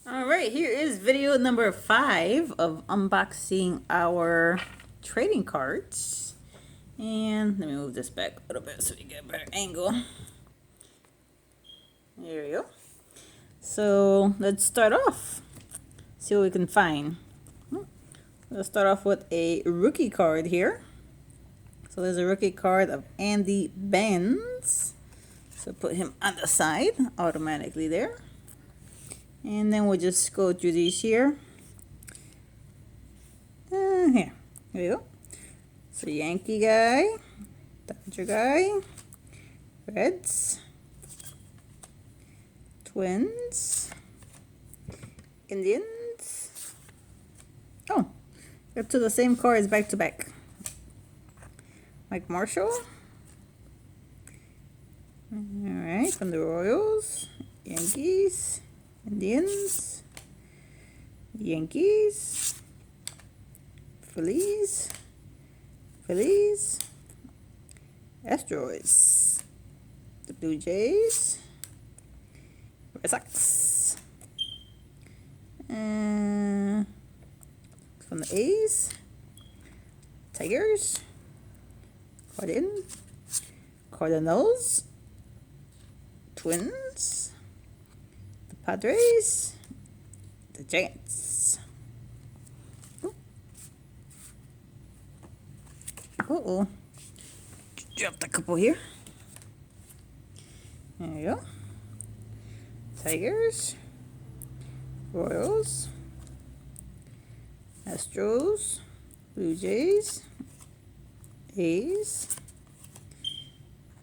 Alright, here is video number 5 of unboxing our trading cards. And let me move this back a little bit so you get a better angle. There we go. So let's start off. See what we can find. Let's start off with a rookie card here. So there's a rookie card of Andy Benz. So put him on the side automatically there. And then we'll just go through these here. Here we go. So Yankee guy, Dodger guy, Reds, Twins, Indians. Oh, up to the same cards back to back. Mike Marshall. Alright, from the Royals, Yankees, Indians, Yankees, Phillies, Astros, the Blue Jays, Red Sox, from the A's, Tigers, Cardinals, Twins, the Padres, the Giants. Uh-oh. Dropped a couple here. There you go. Tigers, Royals, Astros, Blue Jays, A's,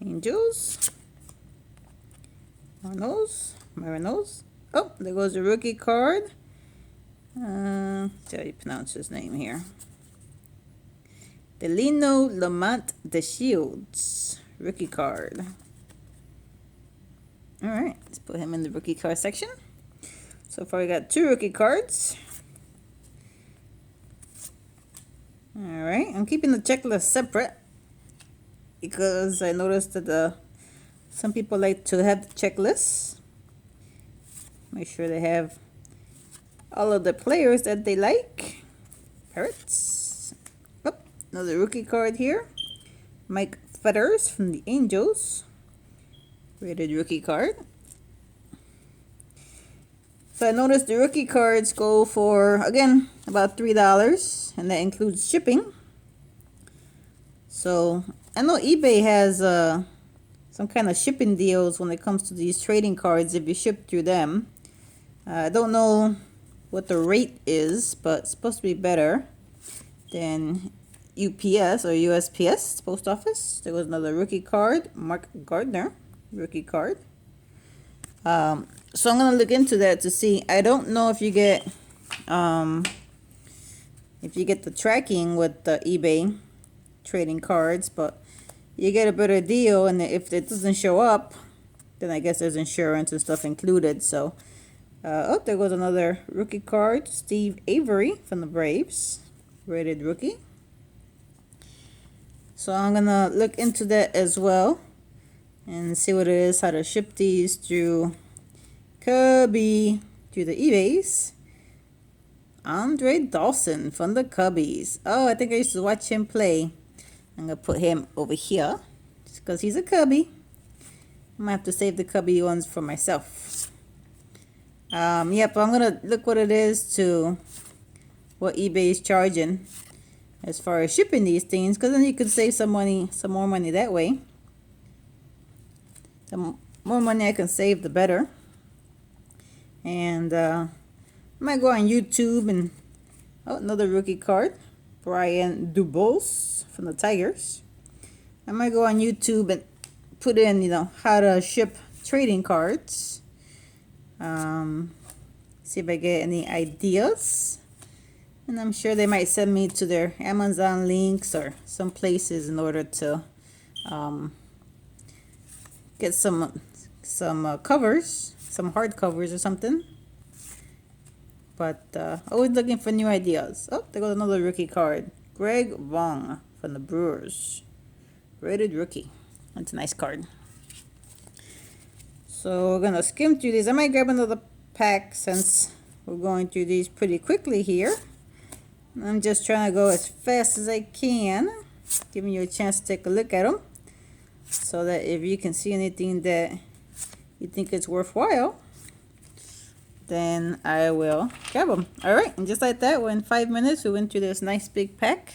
Angels, Marinos. Oh, there goes the rookie card. See how you pronounce his name here. Delino Lamont DeShields, rookie card. Alright, let's put him in the rookie card section. So far we got 2 rookie cards. Alright, I'm keeping the checklist separate because I noticed that some people like to have the checklists. Make sure they have all of the players that they like. Parrots. Oh, another rookie card here. Mike Fetters from the Angels. Rated rookie card. So I noticed the rookie cards go for, again, about $3, and that includes shipping. So I know eBay has some kind of shipping deals when it comes to these trading cards if you ship through them. I don't know what the rate is, but it's supposed to be better than UPS or USPS, post office. There was another rookie card, Mark Gardner, rookie card. So I'm gonna look into that to see. I don't know if you get the tracking with the eBay trading cards, but you get a better deal, and if it doesn't show up, then I guess there's insurance and stuff included. So oh, there goes another rookie card, Steve Avery from the Braves, rated rookie. So I'm gonna look into that as well and see what it is, how to ship these through Cubby, through the eBays. Andre Dawson from the Cubbies. Oh, I think I used to watch him play. I'm gonna put him over here just because he's a Cubby. I might have to save the Cubby ones for myself. Yep, I'm gonna look what it is to what eBay is charging as far as shipping these things, because then you could save some money, some more money that way. The more money I can save, the better. And I might go on YouTube and another rookie card, Brian Dubose from the Tigers. I might go on YouTube and put in, how to ship trading cards. See if I get any ideas. And I'm sure they might send me to their Amazon links or some places in order to get some covers, some hard covers or something. But always looking for new ideas. Oh, there goes another rookie card. Greg Vaughn from the Brewers. Rated rookie. That's a nice card. So we're going to skim through these. I might grab another pack since we're going through these pretty quickly here. I'm just trying to go as fast as I can, giving you a chance to take a look at them, so that if you can see anything that you think it's worthwhile, then I will grab them. Alright, and just like that, we're in 5 minutes. We went through this nice big pack.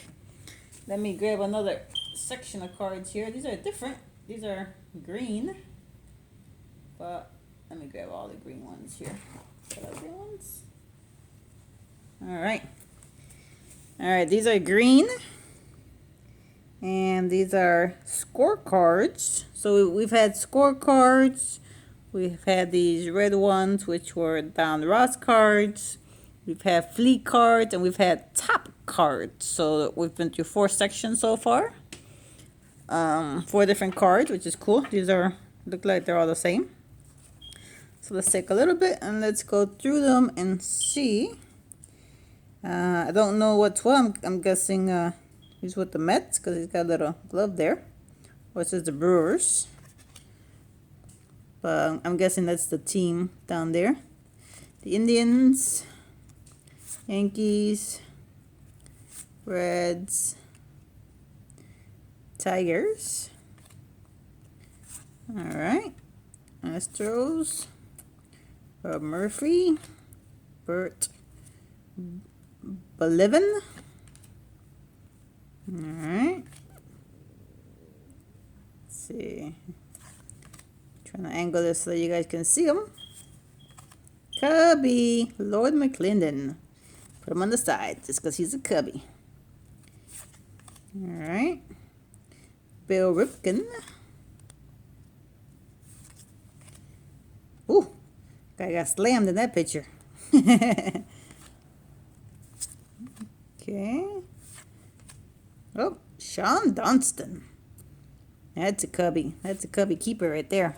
Let me grab another section of cards here. These are different. These are green, but let me grab all the green ones here. Green ones. Alright. Alright, these are green. And these are scorecards. So we've had scorecards. We've had these red ones, which were Don Ross cards. We've had fleet cards, and we've had top cards. So we've been through 4 sections so far. 4 different cards, which is cool. These are look like they're all the same. So let's take a little bit and let's go through them and see. I don't know what's what. I'm guessing he's with the Mets because he's got a little glove there. Or it says the Brewers. But I'm guessing that's the team down there. The Indians, Yankees, Reds, Tigers. Alright. Astros, Rob Murphy, Bert Belivin. Alright. Let's see. Trying to angle this so you guys can see him. Cubby, Lord McClendon. Put him on the side just because he's a Cubby. Alright. Bill Ripken. Ooh, guy got slammed in that picture. Okay. Oh, Sean Dunston. That's a Cubby. That's a Cubby keeper right there.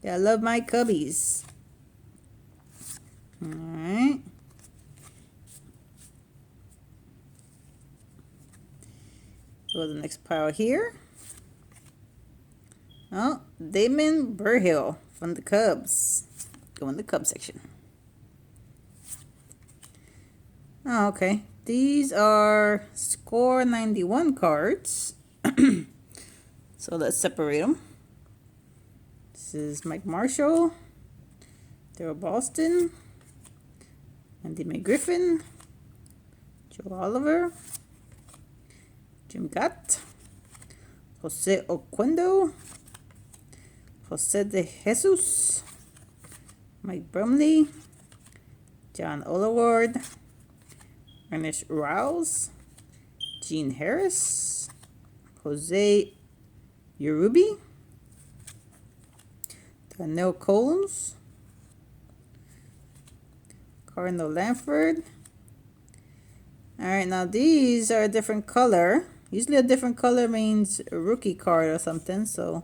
Yeah, I love my Cubbies. Alright. Go to the next pile here. Oh, Damon Burhill from the Cubs. Go in the Cubs section. Oh, okay. These are Score 91 cards. So let's separate them. This is Mike Marshall, Daryl Boston, Andy McGriffin, Joe Oliver, Jim Gott, Jose Oquendo, Jose de Jesus, Mike Brumley, John Olaward, Ernest Rouse, Gene Harris, Jose Urubi, Daniel Coles, Cardinal Lanford. Alright, now these are a different color. Usually a different color means a rookie card or something. So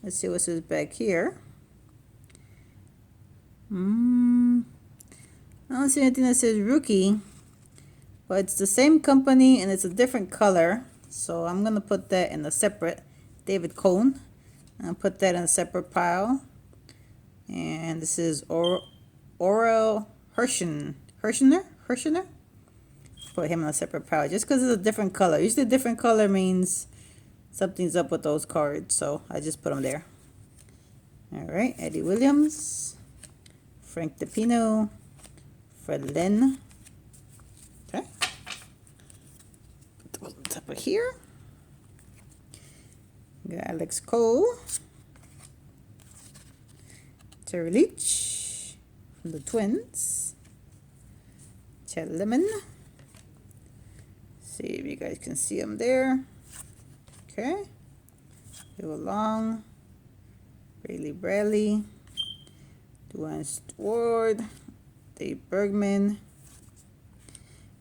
let's see what's this back here. I don't see anything that says rookie. But it's the same company and it's a different color. So I'm going to put that in a separate David Cone. I'll put that in a separate pile. And this is Orel Hershiser. Put him in a separate pile just because it's a different color. Usually a different color means something's up with those cards. So I just put them there. Alright, Eddie Williams, Frank DePino, Fred Lynn. Okay. Put those on top of here. Got Alex Cole, Terry Leach from the Twins, Chad Lemon. See if you guys can see him there. Okay. Joe Long, Rayleigh Bradley, Dwayne Stewart, Dave Bergman,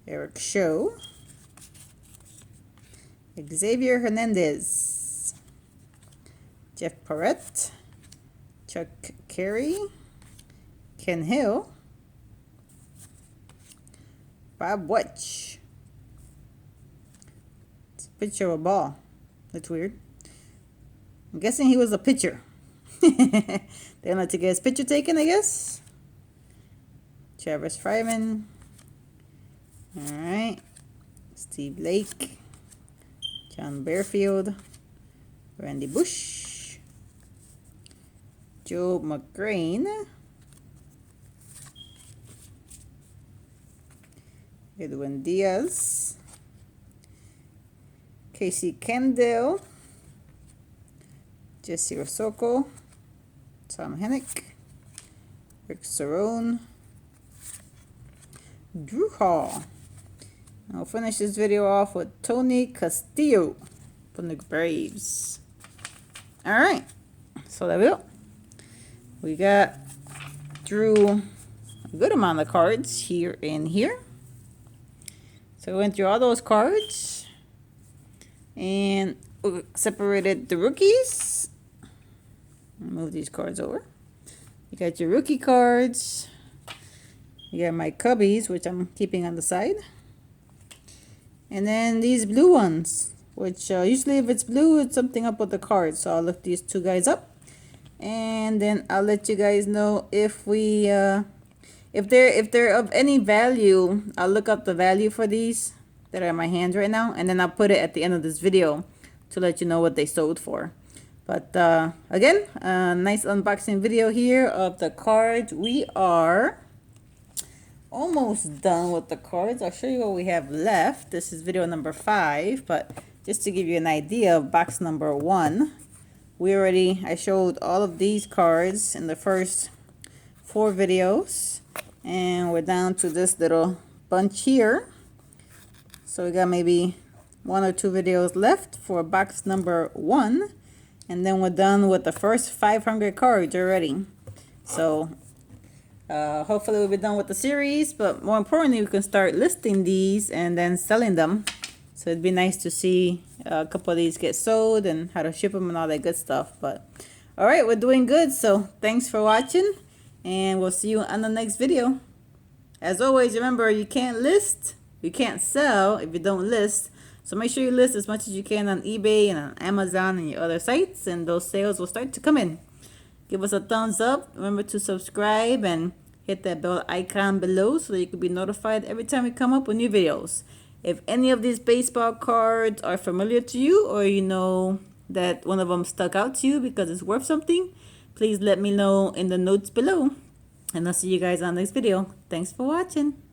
Eric Show, Xavier Hernandez, Jeff Parrott, Chuck Carey, Ken Hill, Bob Wetch. It's a picture of a ball. That's weird. I'm guessing he was a pitcher. They wanted to get his picture taken, I guess. Travis Fryman. All right. Steve Lake. John Bearfield. Randy Bush. Joe McGrain. Edwin Diaz. Casey Kendall. Jesse Rosocco. Tom Hennick. Rick Cerrone. Drew Hall. I'll finish this video off with Tony Castillo from the Braves. Alright, so there we go. We got through a good amount of cards here and here. So we went through all those cards and we separated the rookies. Move these cards over. You got your rookie cards. You got my cubbies, which I'm keeping on the side. And then these blue ones, which usually if it's blue, it's something up with the cards. So I'll look these two guys up. And then I'll let you guys know if we, if they're of any value. I'll look up the value for these that are in my hands right now. And then I'll put it at the end of this video to let you know what they sold for. But again, a nice unboxing video here of the cards. We are almost done with the cards. I'll show you what we have left. This is video number 5, but just to give you an idea of box number 1, I showed all of these cards in the first 4 videos, and we're down to this little bunch here. So we got maybe 1 or 2 videos left for box number 1, and then we're done with the first 500 cards already. So hopefully we'll be done with the series, but more importantly, we can start listing these and then selling them. So it'd be nice to see a couple of these get sold and how to ship them and all that good stuff. But all right, we're doing good. So thanks for watching, and we'll see you on the next video. As always, remember, you can't list, you can't sell if you don't list. So make sure you list as much as you can on eBay and on Amazon and your other sites, and those sales will start to come in. Give us a thumbs up. Remember to subscribe and hit that bell icon below so that you can be notified every time we come up with new videos. If any of these baseball cards are familiar to you, or you know that one of them stuck out to you because it's worth something, please let me know in the notes below. And I'll see you guys on the next video. Thanks for watching.